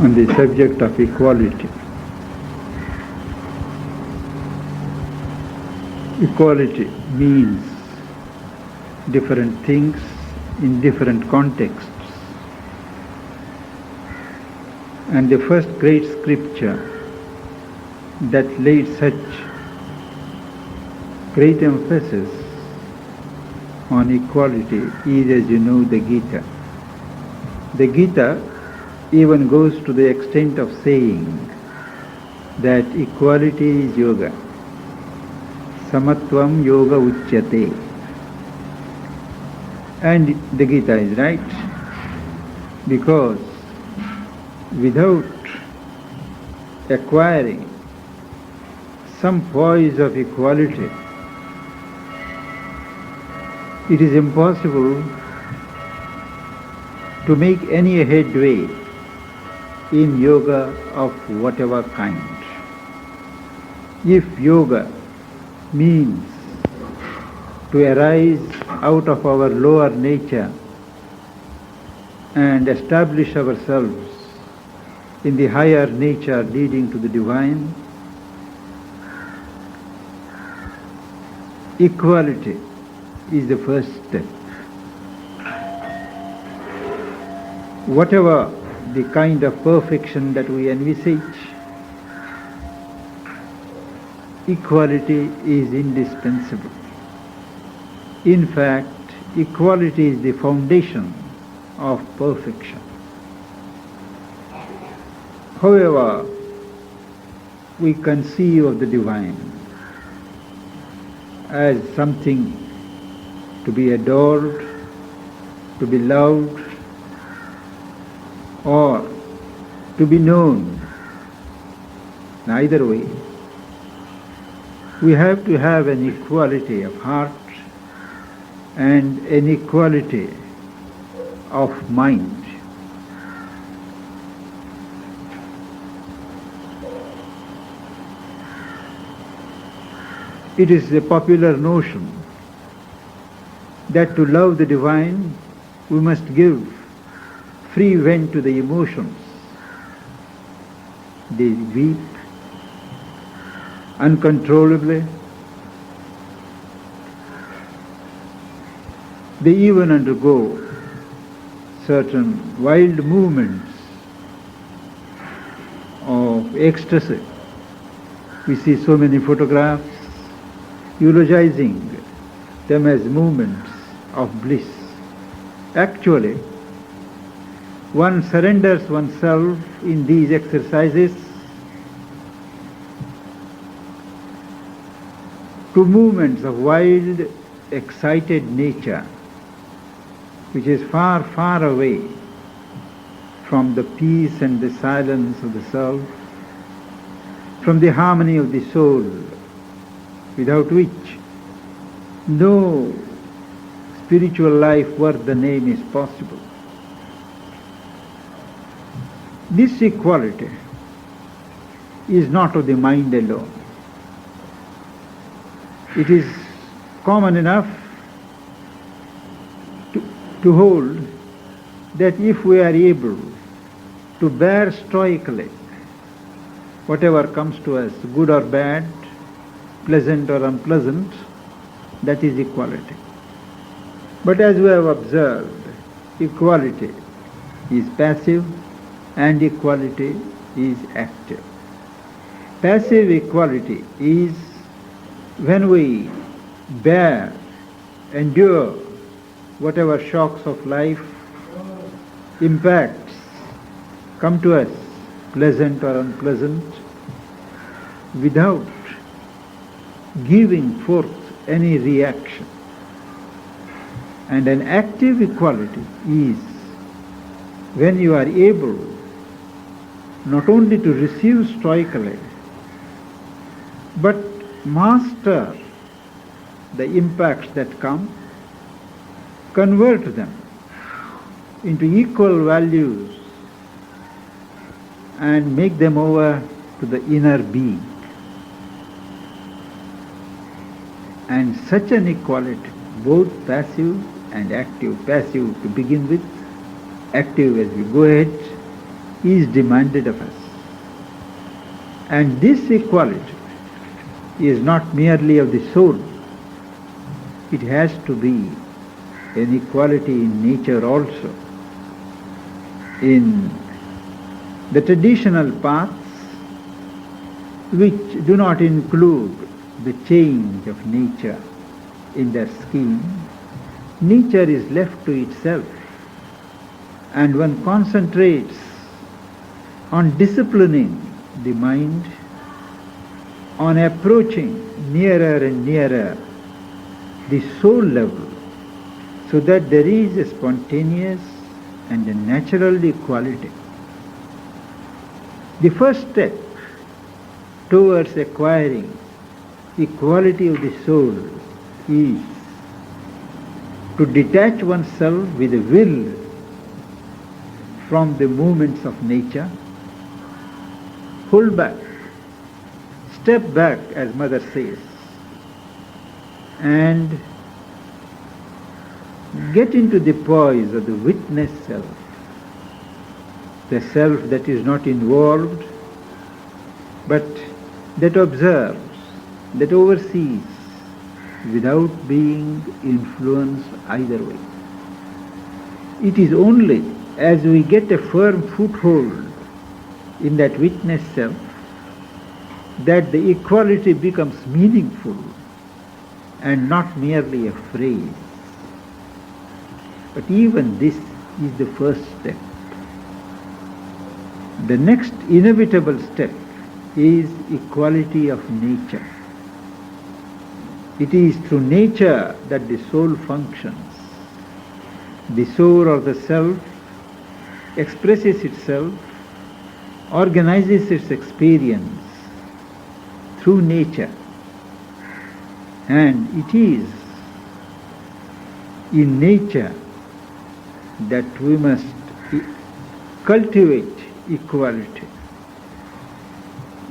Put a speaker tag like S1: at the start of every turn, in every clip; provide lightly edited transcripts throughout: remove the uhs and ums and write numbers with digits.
S1: on the subject of equality. Equality means different things in different contexts. And the first great scripture that laid such great emphasis on equality is, as you know, the Gita. The Gita even goes to the extent of saying that equality is yoga. Samatvam yoga uchyate. And the Gita is right, because without acquiring some poise of equality, it is impossible to make any headway in yoga of whatever kind. If yoga means to arise out of our lower nature and establish ourselves in the higher nature leading to the divine, equality is the first step. Whatever the kind of perfection that we envisage, equality is indispensable. In fact, equality is the foundation of perfection. However, we conceive of the divine as something to be adored, to be loved, or to be known. Either way, we have to have an equality of heart and an equality of mind. It is a popular notion that to love the divine, we must give free vent to the emotions. They weep uncontrollably. They even undergo certain wild movements of ecstasy. We see so many photographs eulogizing them as movements of bliss. Actually, one surrenders oneself in these exercises to movements of wild, excited nature, which is far, far away from the peace and the silence of the self, from the harmony of the soul, without which no spiritual life worth the name is possible. This equality is not of the mind alone. It is common enough to hold that if we are able to bear stoically whatever comes to us, good or bad, pleasant or unpleasant, that is equality. But as we have observed, equality is passive and equality is active. Passive equality is when we bear, endure whatever shocks of life, impacts come to us, pleasant or unpleasant, without giving forth any reaction. And an active equality is when you are able not only to receive stoically, but master the impacts that come, convert them into equal values and make them over to the inner being. And such an equality, both passive and active, passive to begin with, active as we go ahead, is demanded of us. And this equality is not merely of the soul. It has to be an equality in nature also. In the traditional paths, which do not include the change of nature in their scheme, nature is left to itself, and one concentrates on disciplining the mind, on approaching nearer and nearer the soul level, so that there is a spontaneous and a natural equality. The first step towards acquiring equality of the soul is to detach oneself with a will from the movements of nature, hold back, step back, as Mother says, and get into the poise of the witness self, the self that is not involved, but that observes, that oversees, without being influenced either way. It is only as we get a firm foothold in that witness self that the equality becomes meaningful and not merely a phrase. But even this is the first step. The next inevitable step is equality of nature. It is through nature that the soul functions. The soul or the self expresses itself, organizes its experience through nature. And it is in nature that we must cultivate equality.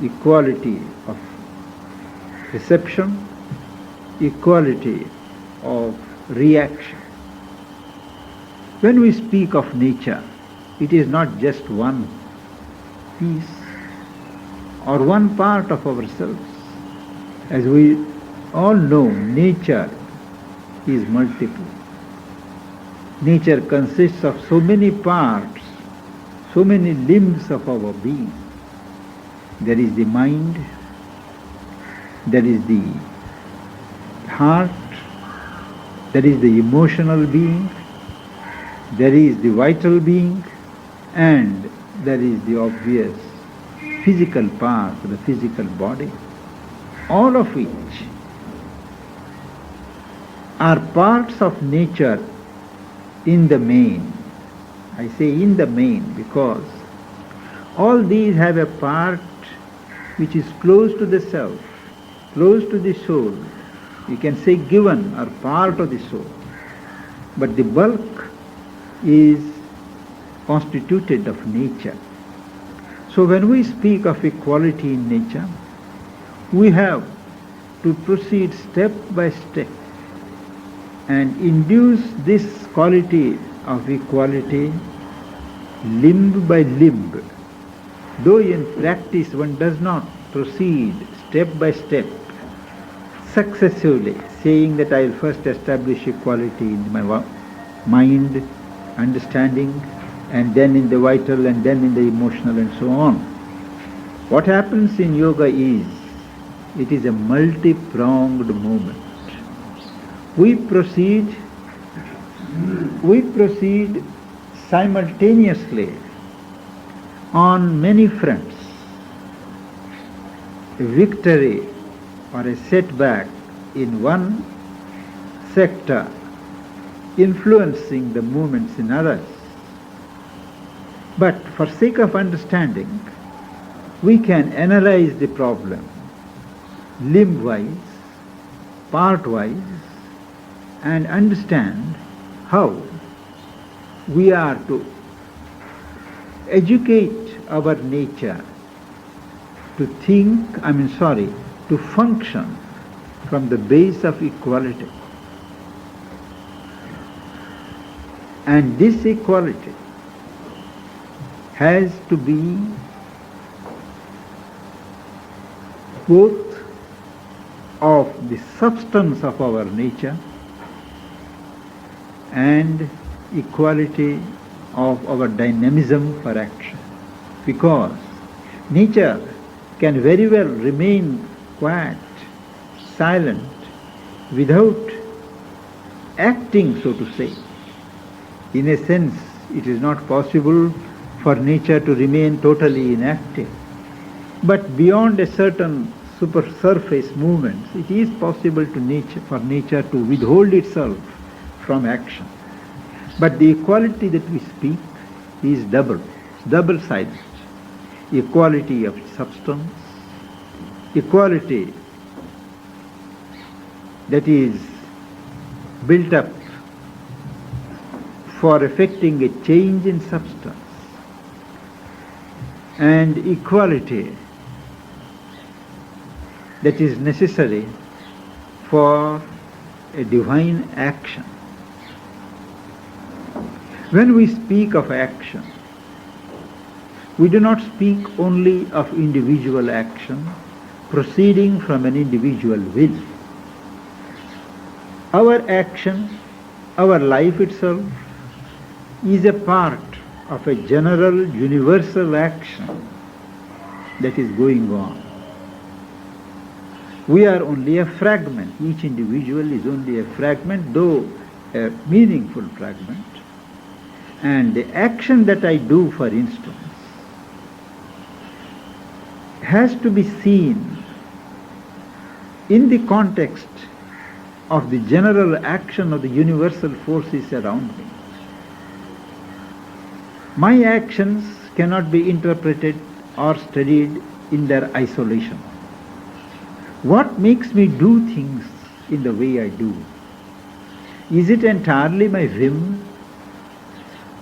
S1: Equality of reception, equality of reaction. When we speak of nature, it is not just one piece or one part of ourselves. As we all know, nature is multiple. Nature consists of so many parts, so many limbs of our being. There is the mind, there is the heart, there is the emotional being, there is the vital being, and there is the obvious physical part, the physical body, all of which are parts of nature in the main. I say in the main because all these have a part which is close to the self, close to the soul. You can say given or part of the soul. But the bulk is constituted of nature. So when we speak of equality in nature, we have to proceed step by step and induce this quality of equality limb by limb. Though in practice one does not proceed step by step, successively, saying that I will first establish equality in my mind, understanding, and then in the vital, and then in the emotional, and so on. What happens in yoga is, it is a multi-pronged movement. We proceed simultaneously on many fronts. A victory or a setback in one sector influencing the movements in others. But for sake of understanding, we can analyze the problem limb-wise, part-wise, and understand how we are to educate our nature to to function from the base of equality. And this equality has to be both of the substance of our nature and equality of our dynamism for action. Because nature can very well remain quiet, silent, without acting, so to say. In a sense, it is not possible for nature to remain totally inactive. But beyond a certain surface movements, it is possible for nature to withhold itself from action. But the equality that we speak is double-sided. Equality of substance, equality that is built up for effecting a change in substance, and equality that is necessary for a divine action. When we speak of action, we do not speak only of individual action proceeding from an individual will. Our action, our life itself, is a part of a general, universal action that is going on. We are only a fragment. Each individual is only a fragment, though a meaningful fragment. And the action that I do, for instance, has to be seen in the context of the general action of the universal forces around me. My actions cannot be interpreted or studied in their isolation. What makes me do things in the way I do? Is it entirely my whim?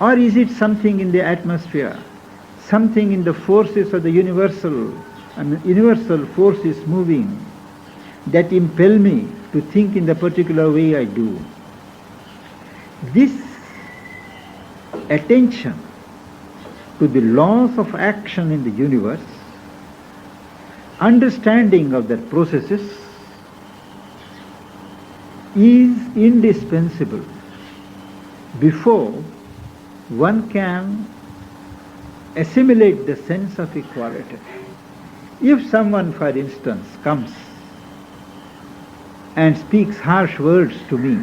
S1: Or is it something in the atmosphere, something in the forces of the universal forces moving that impel me to think in the particular way I do? This attention to the laws of action in the universe, understanding of their processes, is indispensable before one can assimilate the sense of equality. If someone, for instance, comes and speaks harsh words to me,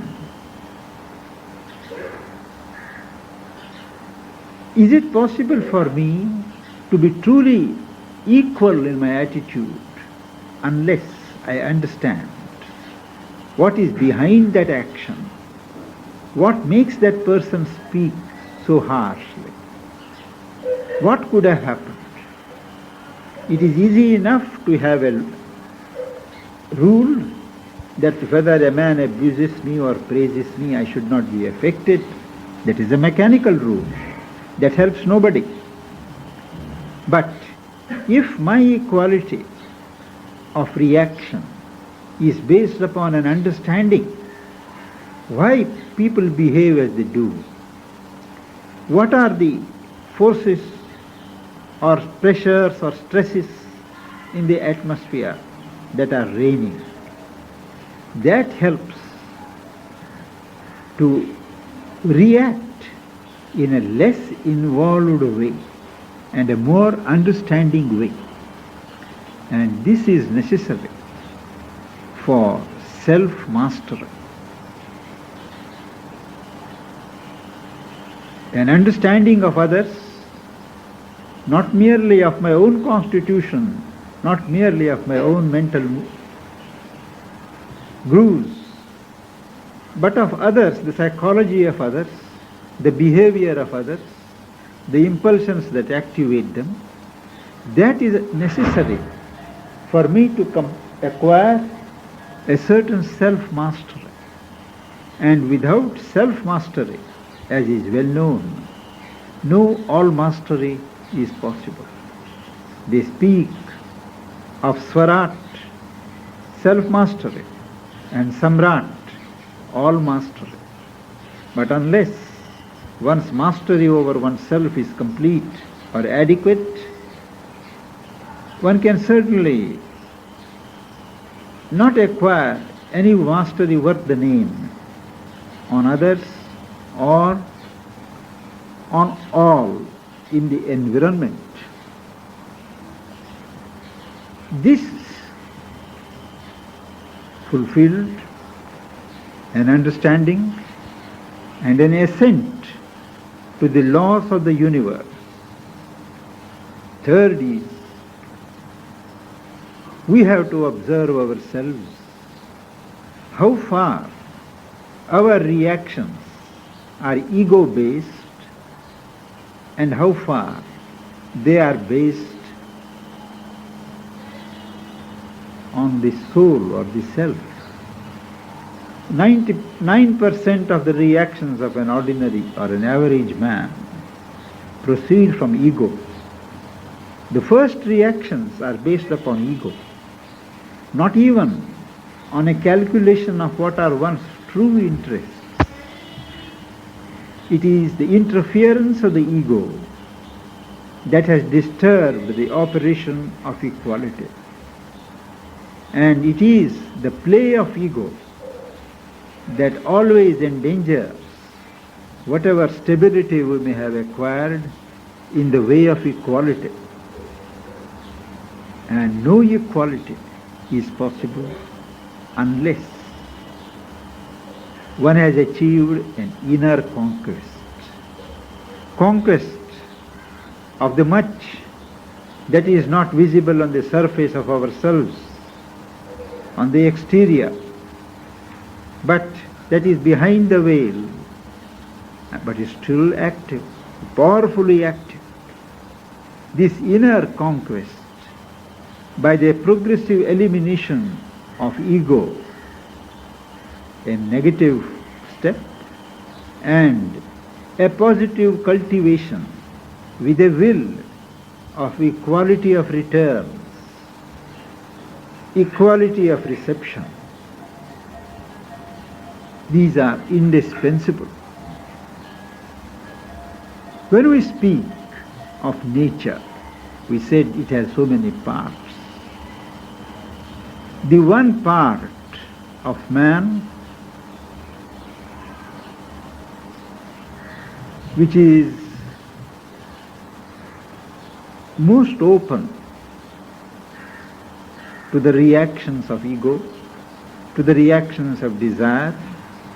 S1: is it possible for me to be truly equal in my attitude unless I understand what is behind that action? What makes that person speak so harshly? What could have happened? It is easy enough to have a rule that whether a man abuses me or praises me, I should not be affected. That is a mechanical rule. That helps nobody. But if my equality of reaction is based upon an understanding why people behave as they do, what are the forces or pressures or stresses in the atmosphere that are reigning, that helps to react in a less involved way and a more understanding way. And this is necessary for self-mastery. An understanding of others, not merely of my own constitution, not merely of my own mental grooves, but of others, the psychology of others, the behavior of others, the impulsions that activate them, that is necessary for me to acquire a certain self-mastery. And without self-mastery, as is well known, no all-mastery is possible. They speak of swarat, self-mastery, and samrat, all-mastery. But unless one's mastery over oneself is complete, or adequate, one can certainly not acquire any mastery worth the name on others or on all in the environment. This fulfilled an understanding and an assent to the laws of the universe. Third is, we have to observe ourselves, how far our reactions are ego-based and how far they are based on the soul or the self. 99% of the reactions of an ordinary or an average man proceed from ego. The first reactions are based upon ego, not even on a calculation of what are one's true interests. It is the interference of the ego that has disturbed the operation of equality. And it is the play of ego that always endangers whatever stability we may have acquired in the way of equality. And no equality is possible unless one has achieved an inner conquest. Conquest of the much that is not visible on the surface of ourselves, on the exterior, but that is behind the veil, but is still active, powerfully active. This inner conquest, by the progressive elimination of ego, a negative step, and a positive cultivation with a will of equality of returns, equality of reception. These are indispensable. When we speak of nature, we said it has so many parts. The one part of man which is most open to the reactions of ego, to the reactions of desire,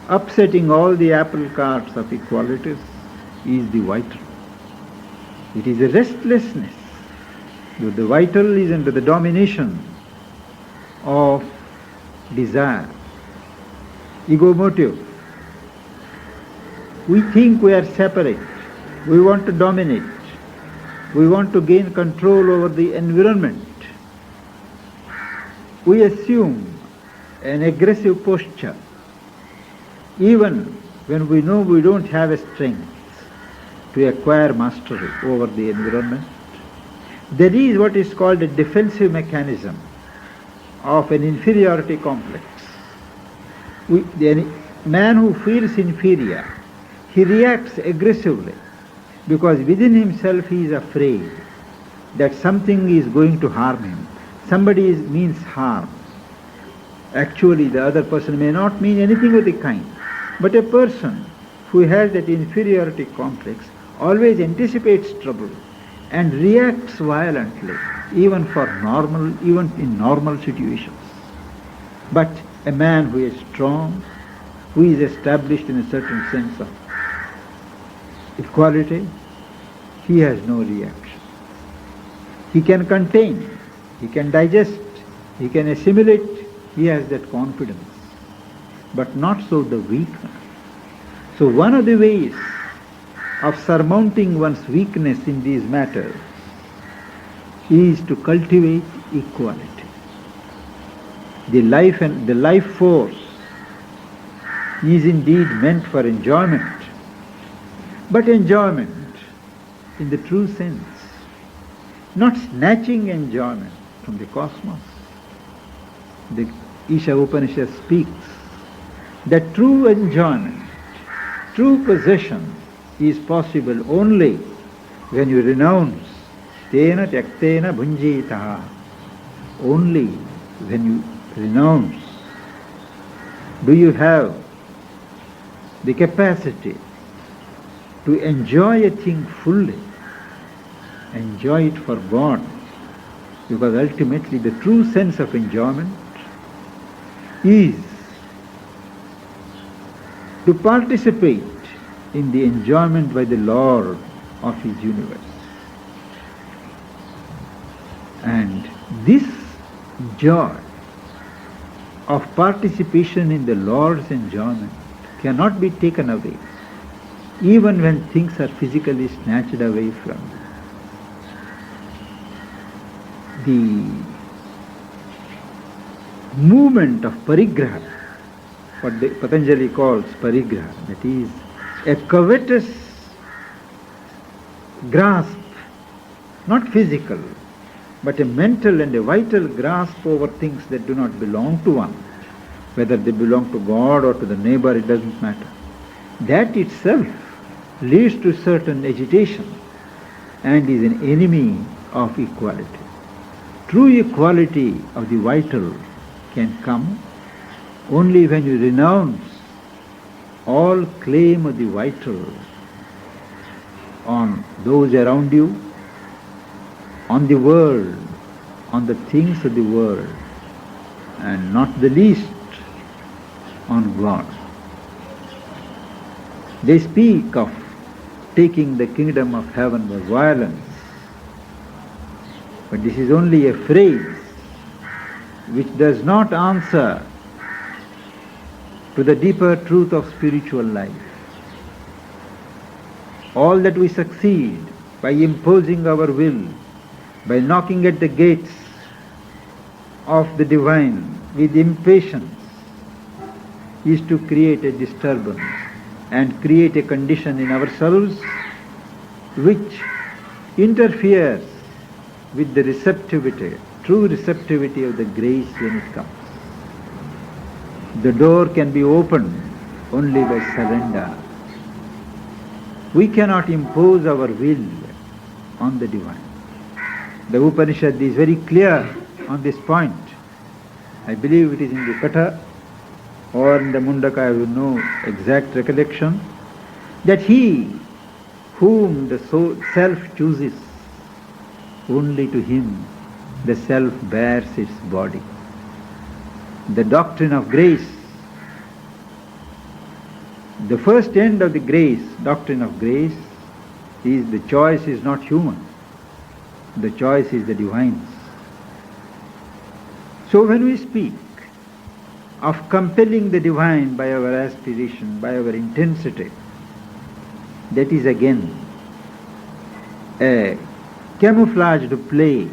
S1: upsetting all the apple carts of equalities, is the vital. It is a restlessness. The vital is under the domination of desire, ego motive. We think we are separate. We want to dominate. We want to gain control over the environment. We assume an aggressive posture, even when we know we don't have a strength to acquire mastery over the environment. There is what is called a defensive mechanism of an inferiority complex. The man who feels inferior, he reacts aggressively because within himself he is afraid that something is going to harm him. Somebody means harm. Actually, the other person may not mean anything of the kind. But a person who has that inferiority complex always anticipates trouble and reacts violently, even in normal situations. But a man who is strong, who is established in a certain sense of equality, he has no reaction. He can contain, he can digest, he can assimilate, he has that confidence. But not so the weak man. So one of the ways of surmounting one's weakness in these matters is to cultivate equality. The life force is indeed meant for enjoyment, but enjoyment in the true sense, not snatching enjoyment from the cosmos. The Isha Upanishad speaks that true enjoyment, true possession is possible only when you renounce Tena tyaktena bhunjitaha. Only when you renounce do you have the capacity to enjoy a thing fully, enjoy it for God, because ultimately the true sense of enjoyment is to participate in the enjoyment by the Lord of His universe. And this joy of participation in the Lord's enjoyment cannot be taken away, even when things are physically snatched away from you. The movement of parigraha, what Patanjali calls parigraha, that is a covetous grasp, not physical, but a mental and a vital grasp over things that do not belong to one, whether they belong to God or to the neighbor, it doesn't matter. That itself leads to certain agitation and is an enemy of equality. True equality of the vital can come only when you renounce all claim of the vital on those around you, on the world, on the things of the world, and not the least on God. They speak of taking the kingdom of heaven by violence, but this is only a phrase which does not answer to the deeper truth of spiritual life. All that we succeed by imposing our will, by knocking at the gates of the divine with impatience, is to create a disturbance and create a condition in ourselves which interferes with the receptivity, true receptivity of the grace when it comes. The door can be opened only by surrender. We cannot impose our will on the divine. The Upanishad is very clear on this point. I believe it is in the Katha or in the Mundaka, I have no exact recollection, that he whom the self chooses, only to him the self bears its body. The doctrine of grace, the first end of the grace, doctrine of grace, is the choice is not human. The choice is the divine's. So when we speak of compelling the divine by our aspiration, by our intensity, that is again a camouflaged play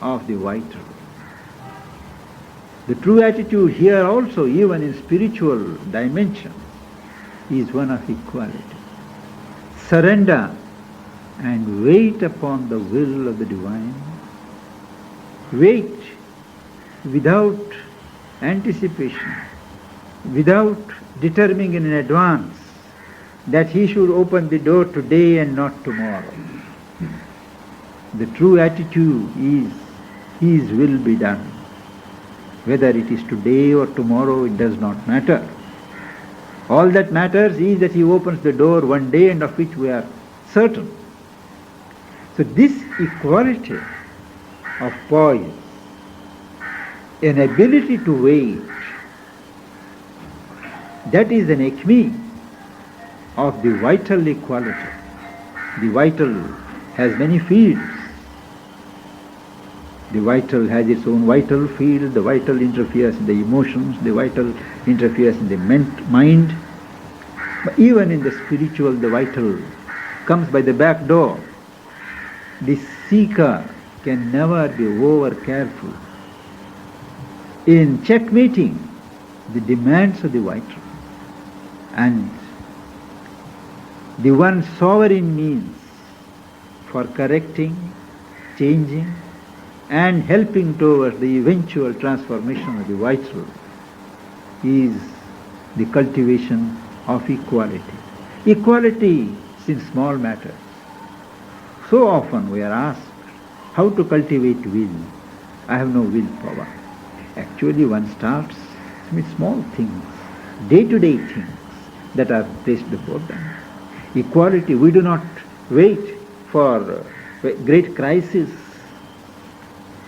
S1: of the vital. The true attitude here also, even in spiritual dimension, is one of equality. Surrender and wait upon the will of the divine. Wait without anticipation, without determining in advance that he should open the door today and not tomorrow. The true attitude is his will be done. Whether it is today or tomorrow, it does not matter. All that matters is that he opens the door one day and of which we are certain. So this equality of poise, an ability to wait, that is an acme of the vital equality. The vital has many fields. The vital has its own vital field, the vital interferes in the emotions, the vital interferes in the mind. But even in the spiritual, the vital comes by the back door. The seeker can never be over careful in checkmating the demands of the vital. And the one sovereign means for correcting, changing, and helping towards the eventual transformation of the vital is the cultivation of equality. Equality in small matters. So often we are asked How to cultivate will? I have no willpower. Actually, one starts with small things, day-to-day things that are placed before them. Equality, we do not wait for great crisis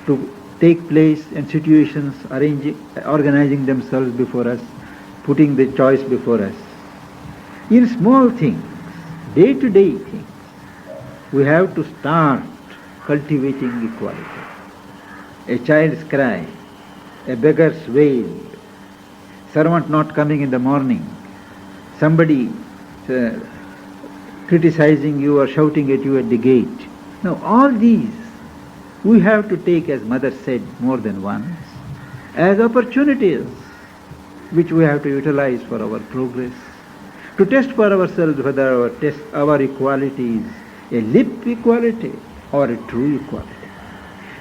S1: to take place and situations organizing themselves before us, putting the choice before us. In small things, day-to-day things, we have to start cultivating equality. A child's cry, a beggar's wail, servant not coming in the morning, somebody criticizing you or shouting at you at the gate. Now all these we have to take, as Mother said more than once, as opportunities which we have to utilize for our progress, to test for ourselves whether our equality is a lip equality or a true equality.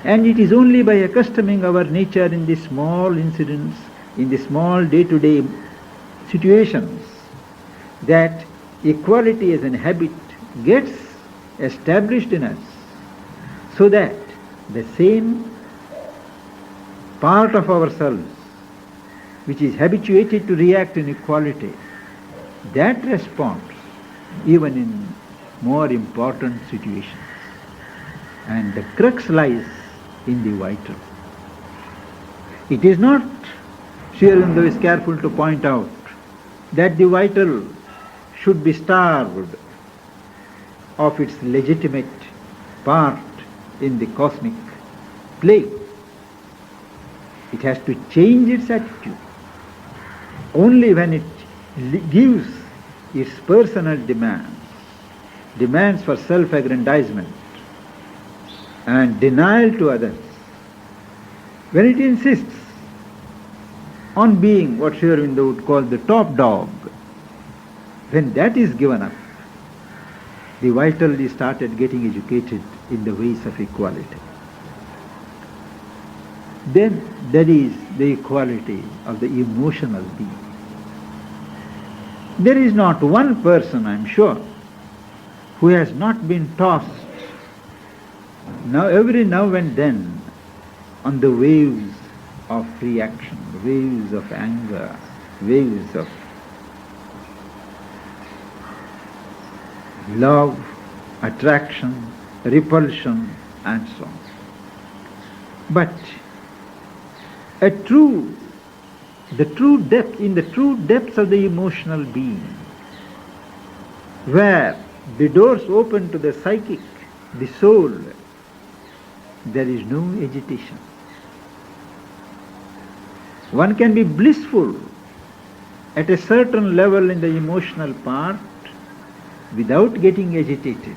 S1: And it is only by accustoming our nature in the small incidents, in the small day-to-day situations, that equality as an habit gets established in us, so that the same part of ourselves which is habituated to react in equality, that responds even in more important situations. And the crux lies in the vital. It is not, Sri Aurobindo is careful to point out, that the vital should be starved of its legitimate part in the cosmic play. It has to change its attitude. Only when it gives its personal demands for self-aggrandizement and denial to others, when it insists on being what Sri Aurobindo would call the top dog, when that is given up, the vital is started getting educated in the ways of equality. Then there is the equality of the emotional being. There is not one person, I am sure, who has not been tossed every now and then on the waves of reaction, waves of anger, waves of love, attraction, repulsion, and so on. But in the true depths of the emotional being, where the doors open to the psychic, the soul, there is no agitation. One can be blissful at a certain level in the emotional part without getting agitated,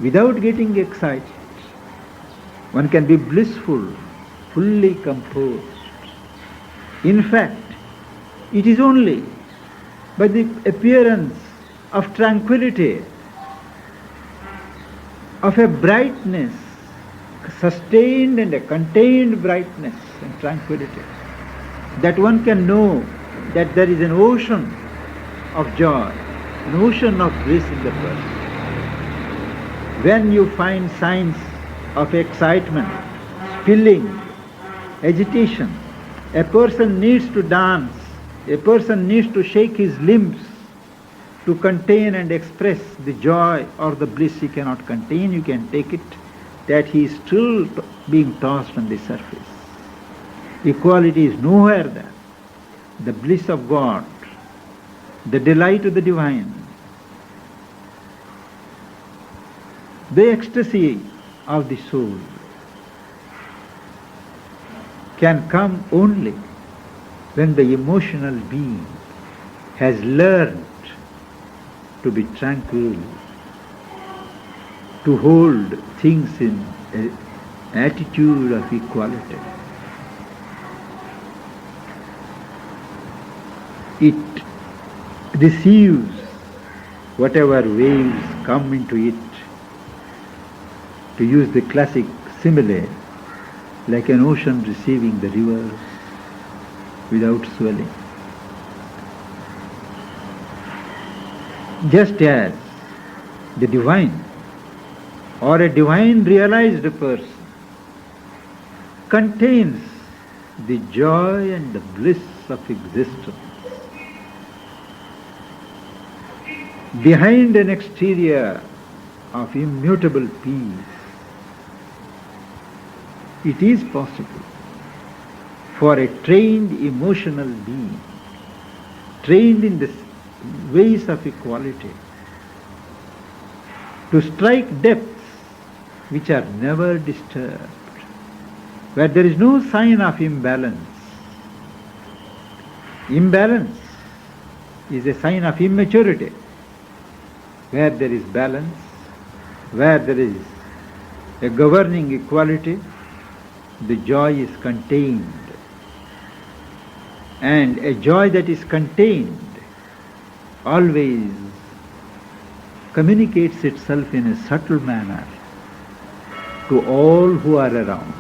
S1: without getting excited. One can be blissful, fully composed. In fact, it is only by the appearance of tranquility, of a brightness, sustained and a contained brightness and tranquility, that one can know that there is an ocean of joy, an ocean of bliss in the person. When you find signs of excitement, spilling, agitation, a person needs to dance, a person needs to shake his limbs to contain and express the joy or the bliss he cannot contain. You can take it that he is still being tossed on the surface. Equality is nowhere there. The bliss of God, the delight of the divine, the ecstasy of the soul can come only when the emotional being has learned to be tranquil, to hold things in an attitude of equality. It receives whatever waves come into it, to use the classic simile, like an ocean receiving the rivers without swelling. Just as the divine or a divine realized person contains the joy and the bliss of existence. Behind an exterior of immutable peace, it is possible for a trained emotional being, trained in the ways of equality, to strike depths which are never disturbed, where there is no sign of imbalance. Imbalance is a sign of immaturity. Where there is balance, where there is a governing equality, the joy is contained. And a joy that is contained always communicates itself in a subtle manner to all who are around.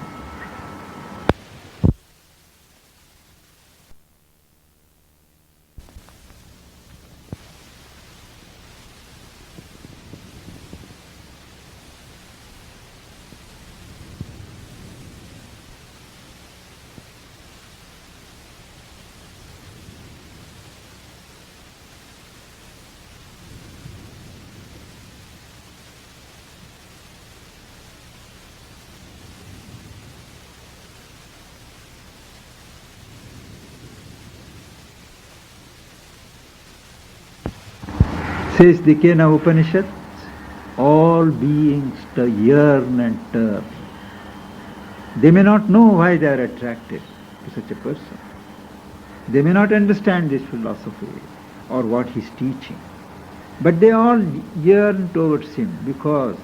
S1: Says the Kena Upanishad, all beings yearn and turn. They may not know why they are attracted to such a person. They may not understand this philosophy or what he is teaching. But they all yearn towards him because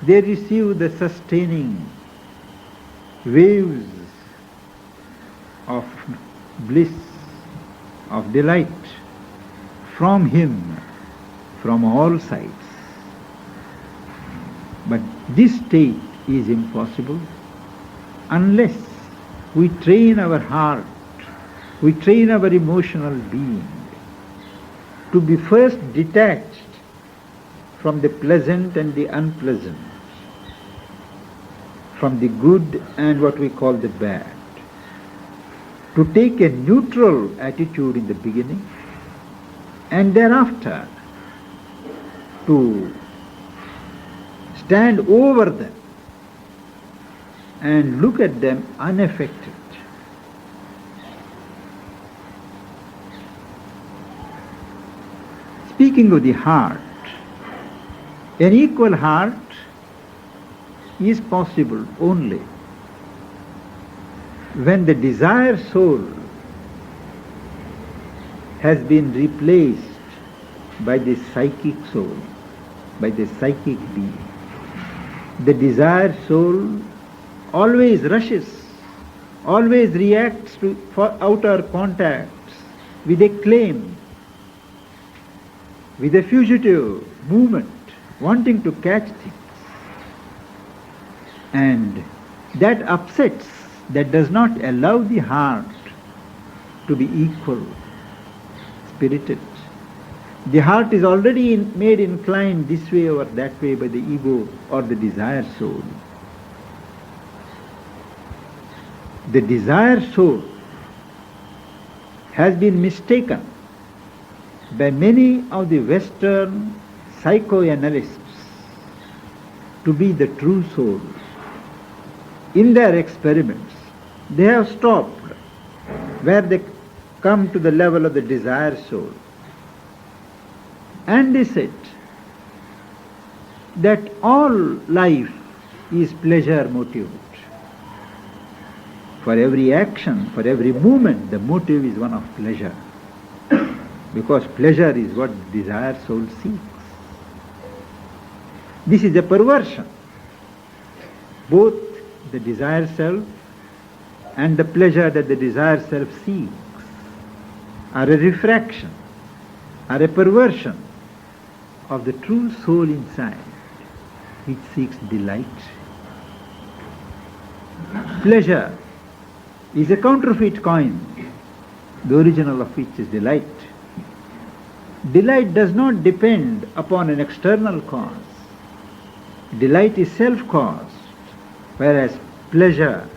S1: they receive the sustaining waves of bliss, of delight from him, from all sides. But this state is impossible unless we train our heart, we train our emotional being to be first detached from the pleasant and the unpleasant, from the good and what we call the bad, to take a neutral attitude in the beginning, and thereafter to stand over them and look at them unaffected. Speaking of the heart, an equal heart is possible only when the desire soul has been replaced by the psychic soul, by the psychic being. The desire soul always rushes, always reacts for outer contacts with a claim, with a fugitive movement, wanting to catch things. And that upsets, that does not allow the heart to be equal, spirited. The heart is already made inclined this way or that way by the ego or the desire soul. The desire soul has been mistaken by many of the Western psychoanalysts to be the true soul. In their experiments, they have stopped where they come to the level of the desire soul. And they said that all life is pleasure motived. For every action, for every movement, the motive is one of pleasure. Because pleasure is what the desire soul seeks. This is a perversion. Both the desire self and the pleasure that the desire self seeks are a refraction, are a perversion of the true soul inside, which seeks delight. Pleasure is a counterfeit coin, the original of which is delight. Delight does not depend upon an external cause. Delight is self-caused, whereas pleasure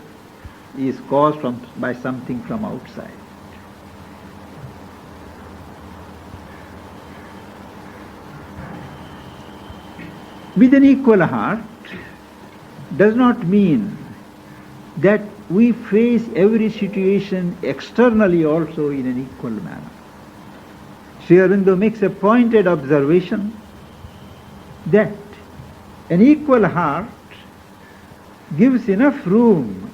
S1: is caused by something from outside. With an equal heart does not mean that we face every situation externally also in an equal manner. Sri Aurobindo makes a pointed observation that an equal heart gives enough room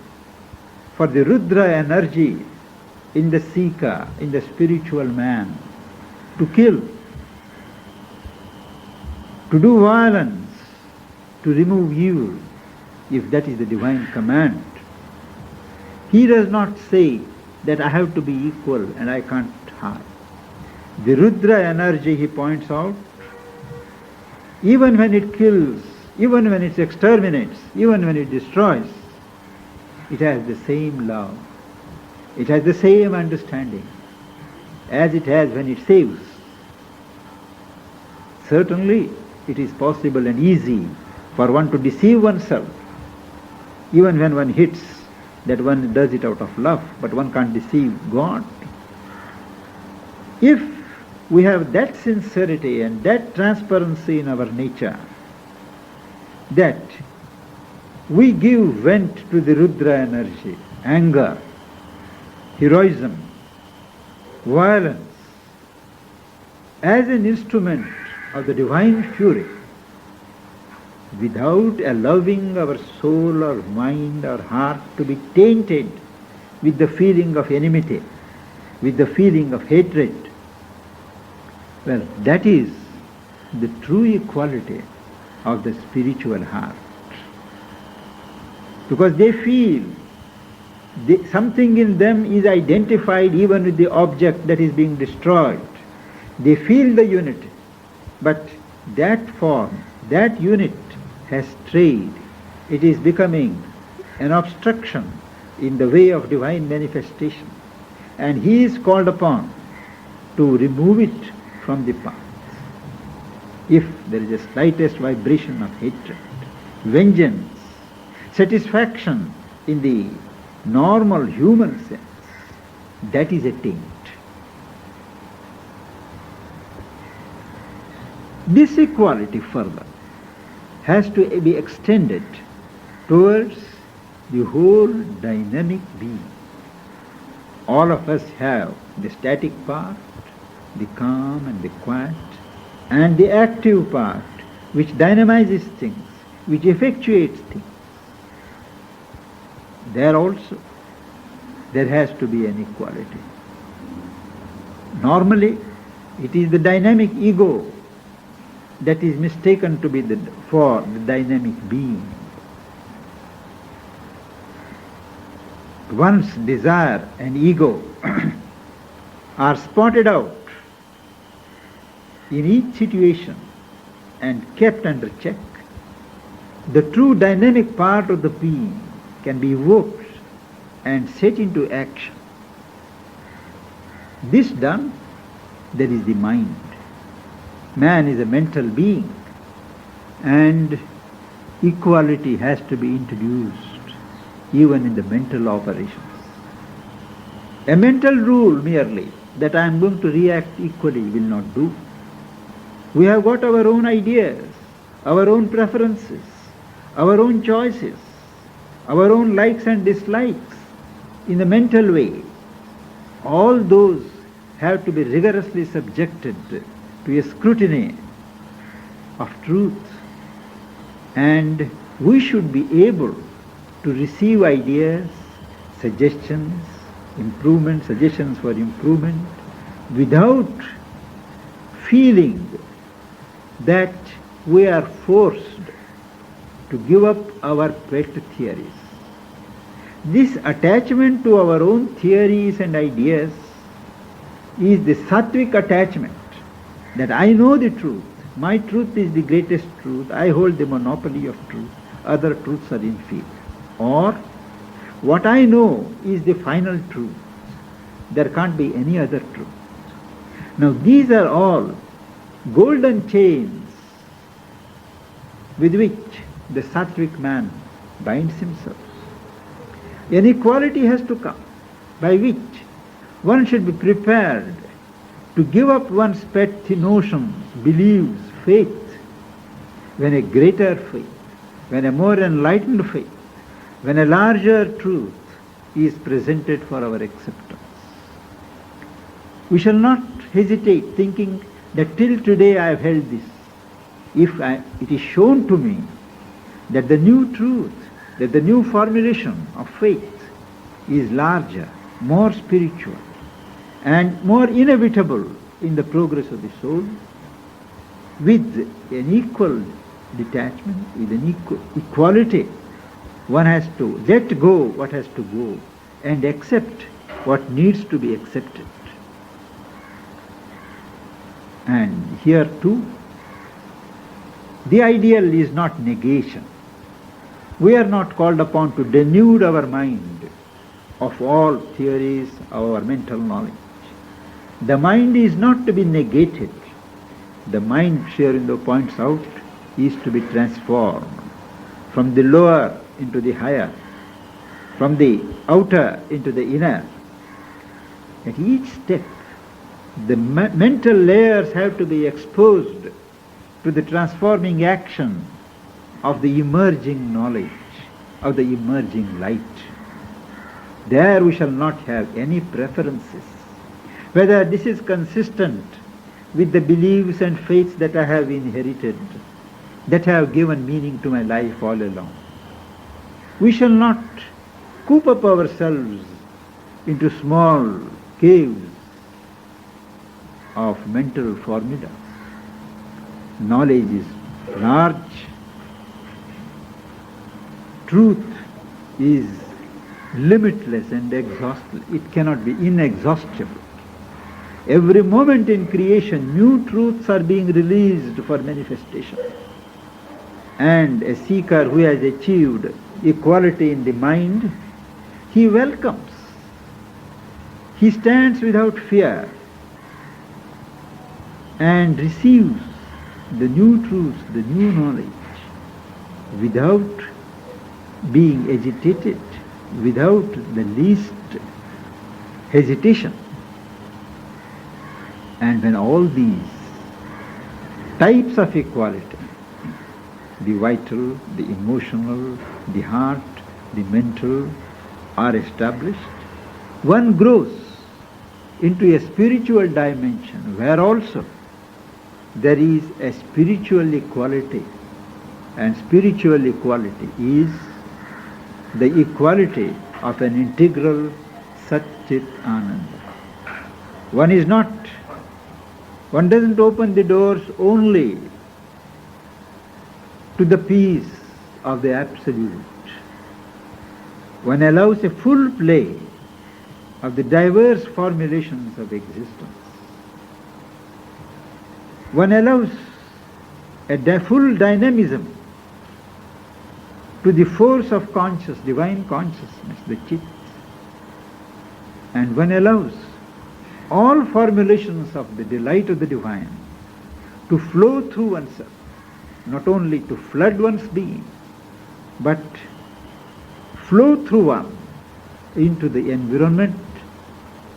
S1: for the Rudra energy in the seeker, in the spiritual man, to kill, to do violence, to remove evil, if that is the divine command. He does not say that I have to be equal and I can't harm. The Rudra energy, he points out, even when it kills, even when it exterminates, even when it destroys, it has the same love, it has the same understanding as it has when it saves. Certainly, it is possible and easy for one to deceive oneself, even when one hits, that one does it out of love, but one can't deceive God. If we have that sincerity and that transparency in our nature, that we give vent to the Rudra energy, anger, heroism, violence, as an instrument of the divine fury, without allowing our soul or mind or heart to be tainted with the feeling of enmity, with the feeling of hatred. Well, that is the true equality of the spiritual heart. Because they feel something in them is identified even with the object that is being destroyed. They feel the unity, but that form, that unit has strayed. It is becoming an obstruction in the way of divine manifestation. And he is called upon to remove it from the path. If there is a slightest vibration of hatred, vengeance, satisfaction in the normal human sense, that is a taint. This equality further has to be extended towards the whole dynamic being. All of us have the static part, the calm and the quiet, and the active part, which dynamizes things, which effectuates things. There also, there has to be an equality. Normally, it is the dynamic ego that is mistaken to be for the dynamic being. One's desire and ego are spotted out in each situation and kept under check. The true dynamic part of the being can be evoked and set into action. This done, there is the mind. Man is a mental being, and equality has to be introduced even in the mental operations. A mental rule merely that I am going to react equally will not do. We have got our own ideas, our own preferences, our own choices, our own likes and dislikes in the mental way. All those have to be rigorously subjected to a scrutiny of truth, and we should be able to receive ideas, suggestions, suggestions for improvement, without feeling that we are forced to give up our pet theories. This attachment to our own theories and ideas is the sattvic attachment, that I know the truth, my truth is the greatest truth, I hold the monopoly of truth, other truths are inferior. Or, what I know is the final truth, there can't be any other truth. Now these are all golden chains with which the sattvic man binds himself. An equality has to come, by which one should be prepared to give up one's pet notions, beliefs, faith, when a greater faith, when a more enlightened faith, when a larger truth is presented for our acceptance. We shall not hesitate thinking that till today I have held this. If it is shown to me that the new truth, that the new formulation of faith is larger, more spiritual, and more inevitable in the progress of the soul, with an equal detachment, with an equality, one has to let go what has to go and accept what needs to be accepted. And here too, the ideal is not negation. We are not called upon to denude our mind of all theories, our mental knowledge. The mind is not to be negated. The mind, Sri Aurobindo points out, is to be transformed from the lower into the higher, from the outer into the inner. At each step, the mental layers have to be exposed to the transforming action of the emerging knowledge, of the emerging light. There we shall not have any preferences, whether this is consistent with the beliefs and faiths that I have inherited, that have given meaning to my life all along. We shall not coop up ourselves into small caves of mental formula. Knowledge is large. Truth is limitless and exhaustless. It cannot be inexhaustible. Every moment in creation, new truths are being released for manifestation. And a seeker who has achieved equality in the mind, he welcomes. He stands without fear and receives the new truths, the new knowledge, without being agitated, without the least hesitation. And when all these types of equality, the vital, the emotional, the heart, the mental, are established, one grows into a spiritual dimension where also there is a spiritual equality, and spiritual equality is the equality of an integral Sat-Chit Ananda. One doesn't open the doors only to the peace of the Absolute. One allows a full play of the diverse formulations of existence. One allows a full dynamism to the force of divine consciousness, the Chit. And one allows all formulations of the delight of the divine to flow through oneself, not only to flood one's being, but flow through one into the environment,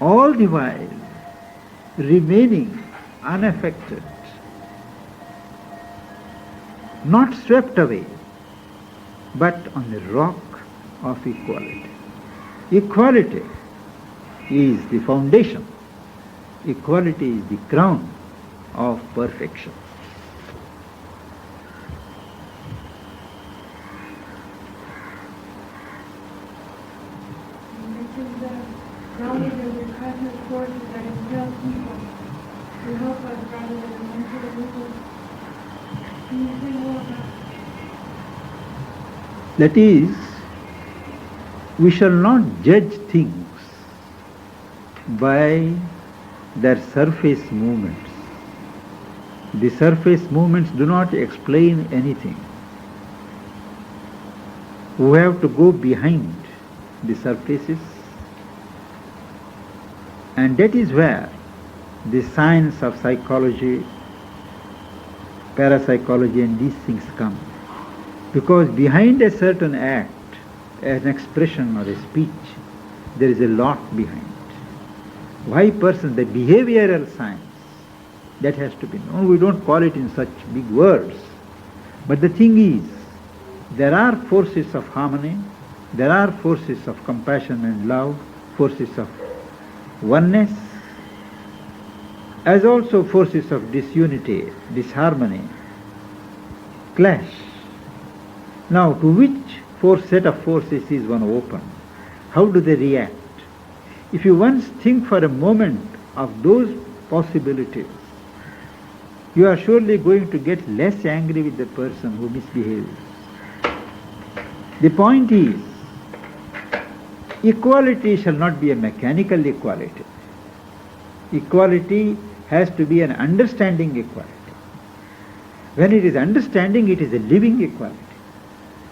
S1: all the while remaining unaffected, not swept away, but on the rock of equality. Equality is the foundation. Equality is the crown of perfection.
S2: This is the knowledge of the cosmic forces that impel people to help us rather than mental illusions. Can you say more about that?
S1: That is, we shall not judge things by their surface movements. The surface movements do not explain anything. We have to go behind the surfaces, and that is where the science of psychology, parapsychology and these things come. Because behind a certain act, an expression or a speech. There is a lot behind. Why person, the behavioral science, that has to be known. We don't call it in such big words. But the thing is, there are forces of harmony, there are forces of compassion and love, forces of oneness, as also forces of disunity, disharmony, clash. Now, to which set of forces is one open? How do they react? If you once think for a moment of those possibilities, you are surely going to get less angry with the person who misbehaves. The point is, equality shall not be a mechanical equality. Equality has to be an understanding equality. When it is understanding, it is a living equality.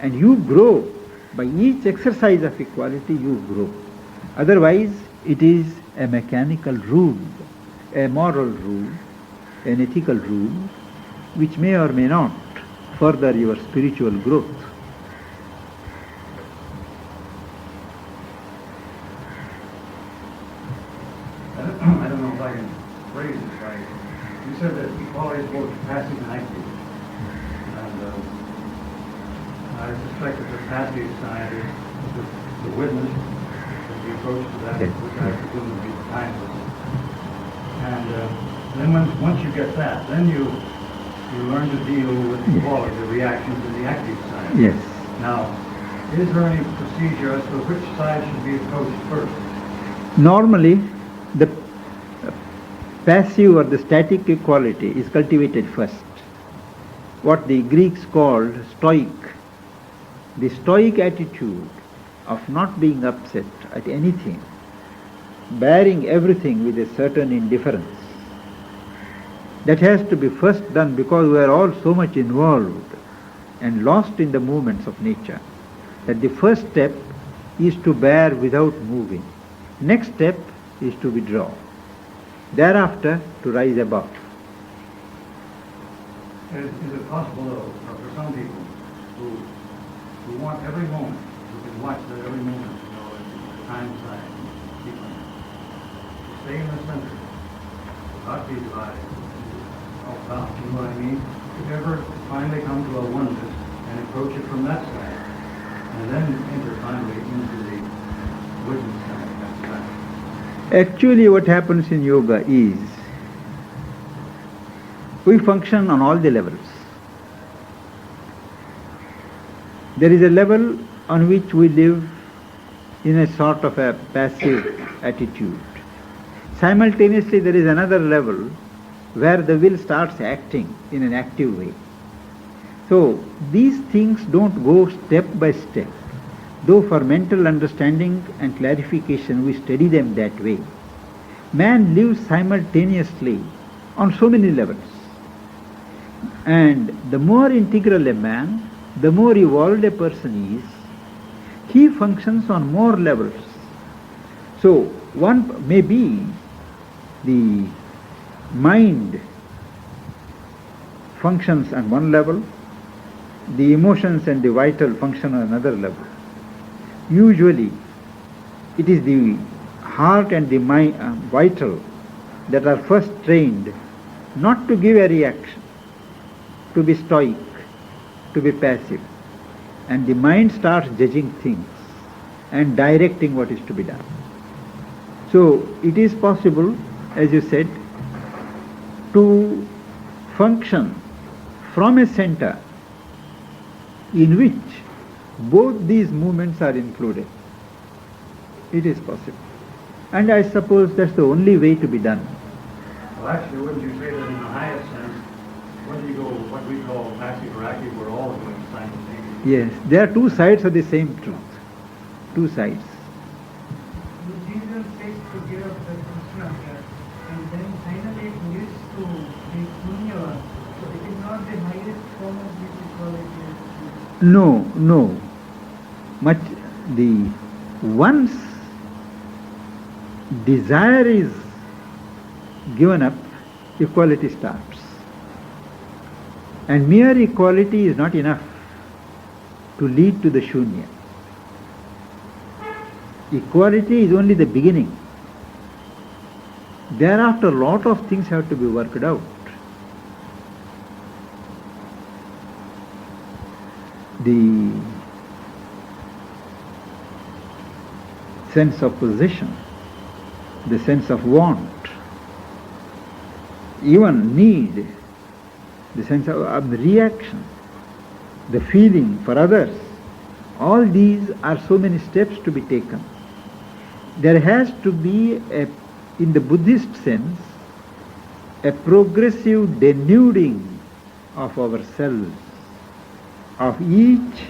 S1: And you grow. By each exercise of equality, you grow. Otherwise, it is a mechanical rule, a moral rule, an ethical rule, which may or may not further your spiritual growth.
S3: I don't know if I can phrase it right. You said that equality is both passive and active. And I suspect that the passive side is the witness, the approach to that, which I presume to be timeless. And then once you get that, then you learn to deal with equality, the reactions in the active side.
S1: Yes.
S3: Now, is there any procedure as to which side should be approached first?
S1: Normally, the passive or the static equality is cultivated first. What the Greeks called stoic. The stoic attitude of not being upset at anything, bearing everything with a certain indifference. That has to be first done because we are all so much involved and lost in the movements of nature that the first step is to bear without moving. Next step is to withdraw. Thereafter, to rise above.
S3: Is it possible, though, for some people who want every moment, who can watch that every moment, time side, keep on, stay in the center, not be divided, off balance, you know what I mean? If you ever finally come to a oneness and approach it from that side, and then enter finally into the witness side, that's that.
S1: Actually, what happens in yoga is we function on all the levels. There is a level on which we live in a sort of a passive attitude. Simultaneously, there is another level where the will starts acting in an active way. So, these things don't go step by step. Though for mental understanding and clarification we study them that way. Man lives simultaneously on so many levels. And the more integral a man, the more evolved a person is, he functions on more levels. So one may be the mind functions on one level, the emotions and the vital function on another level. Usually, it is the heart and the mind, vital that are first trained not to give a reaction, to be stoic, to be passive. And the mind starts judging things and directing what is to be done. So, it is possible, as you said, to function from a center in which both these movements are included. It is possible. And I suppose that's the only way to be done.
S3: Well, actually, wouldn't you say that in the highest sense, whether you go what we call passive or active, we're all doing simultaneously?
S1: Yes, there are two sides of the same truth. Two sides.
S2: Jesus says to give up the constructor, and then finally it leads to the punya. So it is not the highest form of this equality.
S1: No. Much the once desire is given up, equality starts. And mere equality is not enough to lead to the shunya. Equality is only the beginning. Thereafter, a lot of things have to be worked out. The sense of possession, the sense of want, even need, the sense of the reaction, the feeling for others, all these are so many steps to be taken. There has to be, in the Buddhist sense, a progressive denuding of ourselves, of each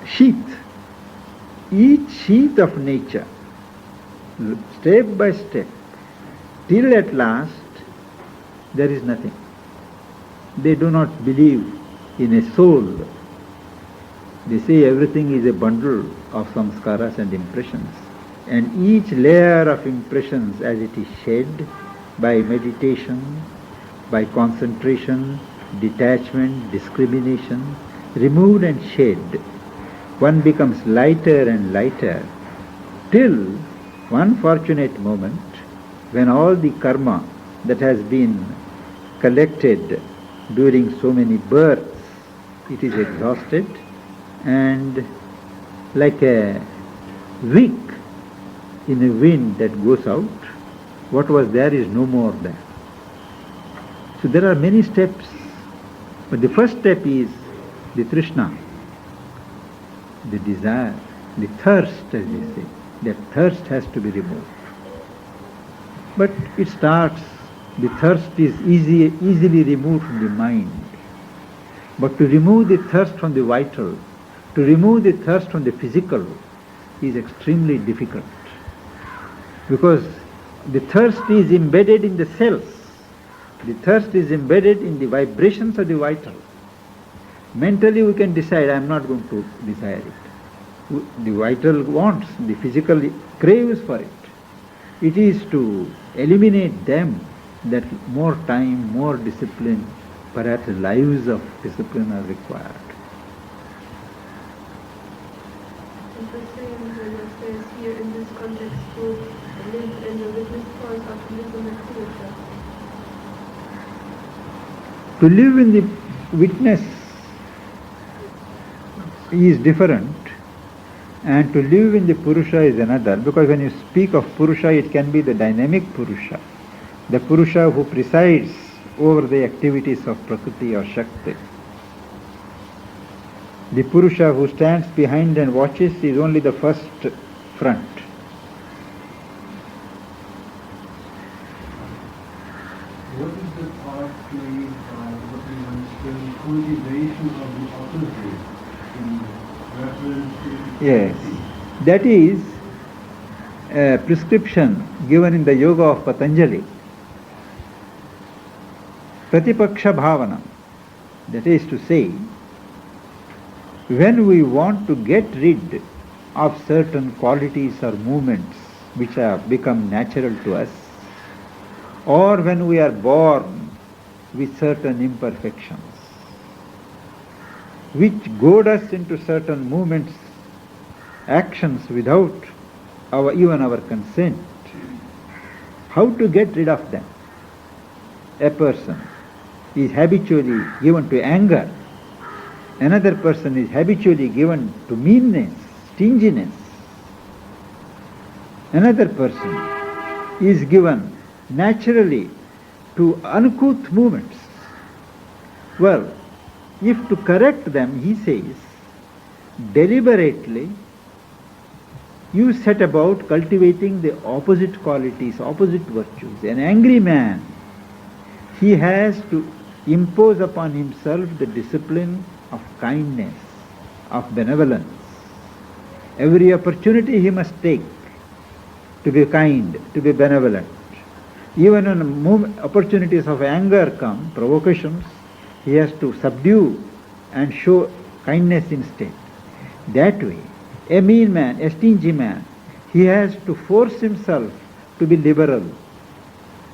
S1: sheath of nature, step by step, till at last there is nothing. They do not believe in a soul. They say everything is a bundle of samskaras and impressions, and each layer of impressions, as it is shed by meditation, by concentration, detachment, discrimination, removed and shed, one becomes lighter and lighter, till one fortunate moment when all the karma that has been collected during so many births, it is exhausted, and like a wick in a wind that goes out, what was there is no more there. So there are many steps, but the first step is the trishna, the desire, the thirst, as they say. That thirst has to be removed. But it starts, the thirst is easily removed from the mind. But to remove the thirst from the vital, to remove the thirst from the physical, is extremely difficult. Because the thirst is embedded in the cells. The thirst is embedded in the vibrations of the vital. Mentally we can decide, I am not going to desire it. The vital wants, the physical craves for it. It is to eliminate them that more time, more discipline, perhaps lives of discipline are required.
S2: And the same says here in this context to live in the witness force of to live in the purusha.
S1: To live in the witness is different, and to live in the Purusha is another, because when you speak of Purusha, it can be the dynamic Purusha, the Purusha who presides over the activities of Prakriti or Shakti. The Purusha who stands behind and watches is only the first front.
S3: What is the part played by what we understand cultivation of the opposite in reference to
S1: Yes, that is a prescription given in the Yoga of Patanjali. Pratipaksha bhavana, that is to say, when we want to get rid of certain qualities or movements which have become natural to us, or when we are born with certain imperfections, which goad us into certain movements, actions without even our consent, how to get rid of them? A person is habitually given to anger. Another person is habitually given to meanness, stinginess. Another person is given naturally to uncouth movements. Well, if to correct them, he says, deliberately, you set about cultivating the opposite qualities, opposite virtues. An angry man, he has to impose upon himself the discipline of kindness, of benevolence. Every opportunity he must take to be kind, to be benevolent. Even when opportunities of anger come, provocations, he has to subdue and show kindness instead. That way, a mean man, a stingy man, he has to force himself to be liberal,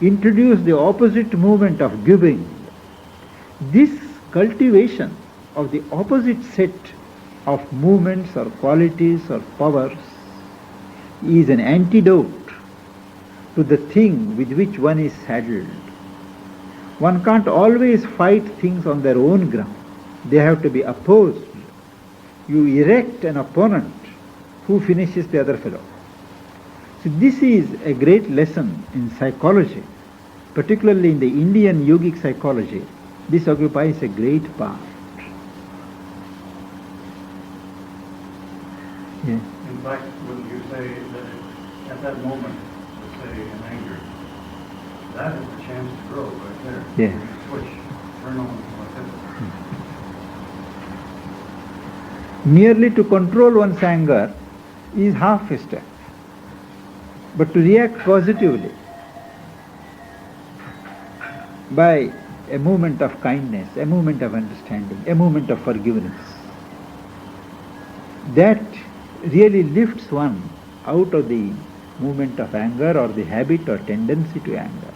S1: introduce the opposite movement of giving. This cultivation of the opposite set of movements or qualities or powers is an antidote to the thing with which one is saddled. One can't always fight things on their own ground. They have to be opposed. You erect an opponent who finishes the other fellow. So this is a great lesson in psychology, particularly in the Indian yogic psychology. This occupies a great part. Yeah.
S3: In fact, wouldn't you say that at that moment, let's say in anger, that is the chance to grow right there.
S1: Yeah.
S3: Switch, turn on like this.
S1: Merely to control one's anger is half a step. But to react positively by a movement of kindness, a movement of understanding, a movement of forgiveness, that really lifts one out of the movement of anger or the habit or tendency to anger.